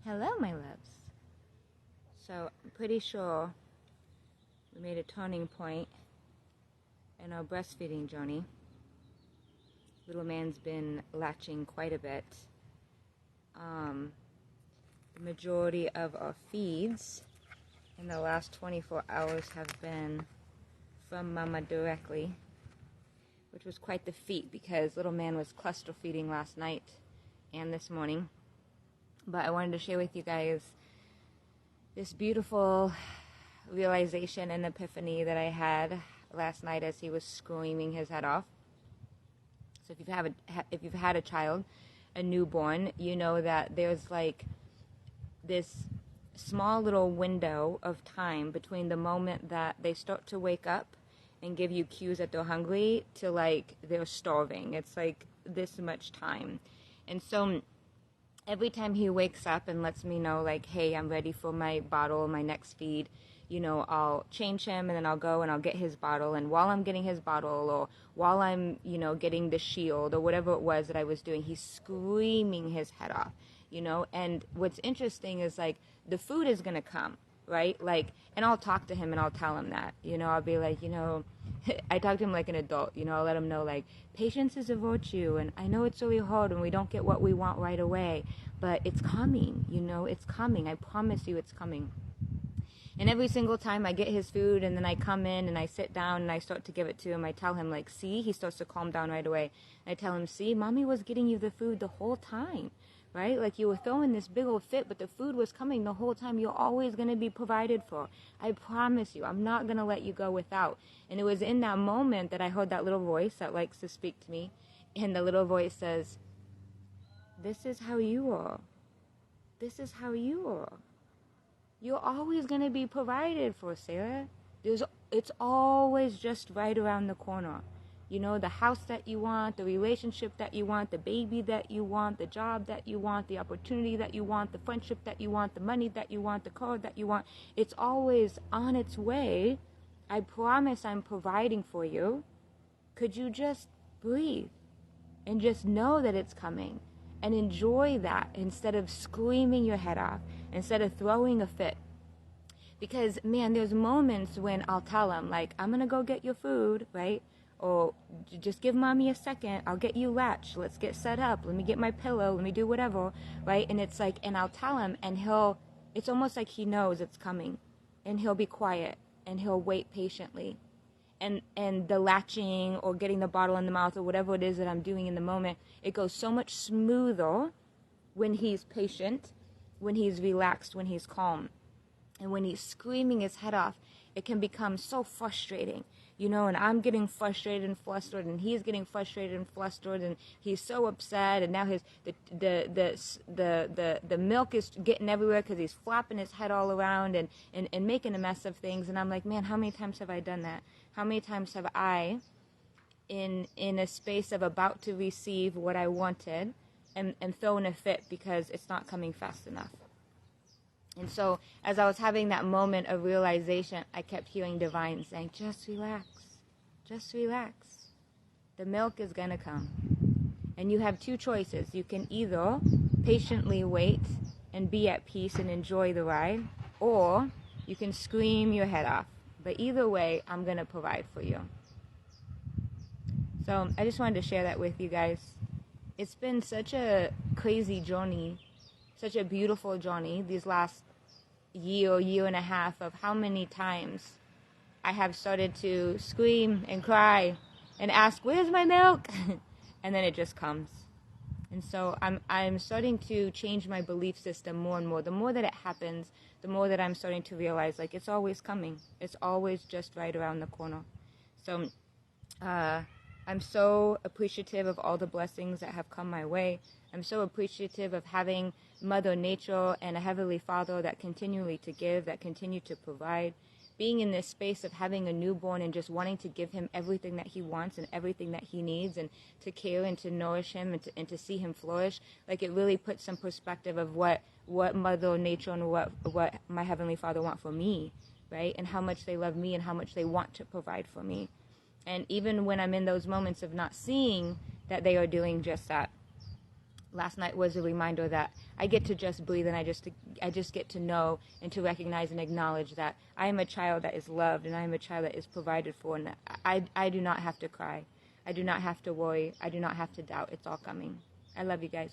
Hello, my loves. So I'm pretty sure we made a turning point in our breastfeeding journey. Little man's been latching quite a bit. The majority of our feeds in the last 24 hours have been from Mama directly, which was quite the feat because little man was cluster feeding last night and this morning. But I wanted to share with you guys this beautiful realization and epiphany that I had last night as he was screaming his head off. So if you've had a child, a newborn, you know that there's like this small little window of time between the moment that they start to wake up and give you cues that they're hungry to like they're starving. It's like this much time. And so every time he wakes up and lets me know, like, hey, I'm ready for my bottle, my next feed, you know, I'll change him and then I'll go and I'll get his bottle. And while I'm getting his bottle or while I'm, you know, getting the shield or whatever it was that I was doing, he's screaming his head off, you know. And what's interesting is, like, the food is going to come, right? Like, and I'll talk to him and I'll tell him that, you know, I'll be like, you know, I talk to him like an adult, you know, I'll let him know, like, patience is a virtue, and I know it's really hard when we don't get what we want right away, but it's coming, you know, it's coming. I promise you it's coming. And every single time I get his food and then I come in and I sit down and I start to give it to him, I tell him, like, see, he starts to calm down right away. I tell him, see, mommy was getting you the food the whole time, right? Like, you were throwing this big old fit, but the food was coming the whole time. You're always going to be provided for. I promise you, I'm not going to let you go without. And it was in that moment that I heard that little voice that likes to speak to me. And the little voice says, this is how you are. This is how you are. You're always going to be provided for, Sarah. It's always just right around the corner. You know, the house that you want, the relationship that you want, the baby that you want, the job that you want, the opportunity that you want, the friendship that you want, the money that you want, the car that you want. It's always on its way. I promise I'm providing for you. Could you just breathe and just know that it's coming and enjoy that instead of screaming your head off, instead of throwing a fit? Because, man, there's moments when I'll tell him, like, I'm going to go get your food, right? Or just give mommy a second, I'll get you latch, let's get set up, let me get my pillow, let me do whatever, right? And it's like, and I'll tell him, and it's almost like he knows it's coming, and he'll be quiet, and he'll wait patiently. And the latching or getting the bottle in the mouth or whatever it is that I'm doing in the moment, it goes so much smoother when he's patient, when he's relaxed, when he's calm. And when he's screaming his head off, it can become so frustrating, you know, and I'm getting frustrated and flustered, and he's getting frustrated and flustered, and he's so upset, and now the milk is getting everywhere because he's flopping his head all around and making a mess of things. And I'm like, man, how many times have I done that? How many times have I, in a space of about to receive what I wanted, and thrown a fit because it's not coming fast enough? And so as I was having that moment of realization, I kept hearing divine saying, just relax, just relax. The milk is going to come. And you have two choices. You can either patiently wait and be at peace and enjoy the ride, or you can scream your head off. But either way, I'm going to provide for you. So I just wanted to share that with you guys. It's been such a crazy journey, such a beautiful journey these last year and a half, of how many times I have started to scream and cry and ask, where's my milk? And then it just comes. And so I'm starting to change my belief system more and more. The more that it happens, the more that I'm starting to realize, like, it's always coming. It's always just right around the corner. So I'm so appreciative of all the blessings that have come my way. I'm so appreciative of having Mother Nature and a Heavenly Father that continually to give, that continue to provide. Being in this space of having a newborn and just wanting to give him everything that he wants and everything that he needs, and to care and to nourish him and to see him flourish. Like, it really puts some perspective of what Mother Nature and what my Heavenly Father want for me, right? And how much they love me and how much they want to provide for me. And even when I'm in those moments of not seeing that they are doing just that, last night was a reminder that I get to just breathe, and I just get to know and to recognize and acknowledge that I am a child that is loved, and I am a child that is provided for, and I do not have to cry. I do not have to worry. I do not have to doubt. It's all coming. I love you guys.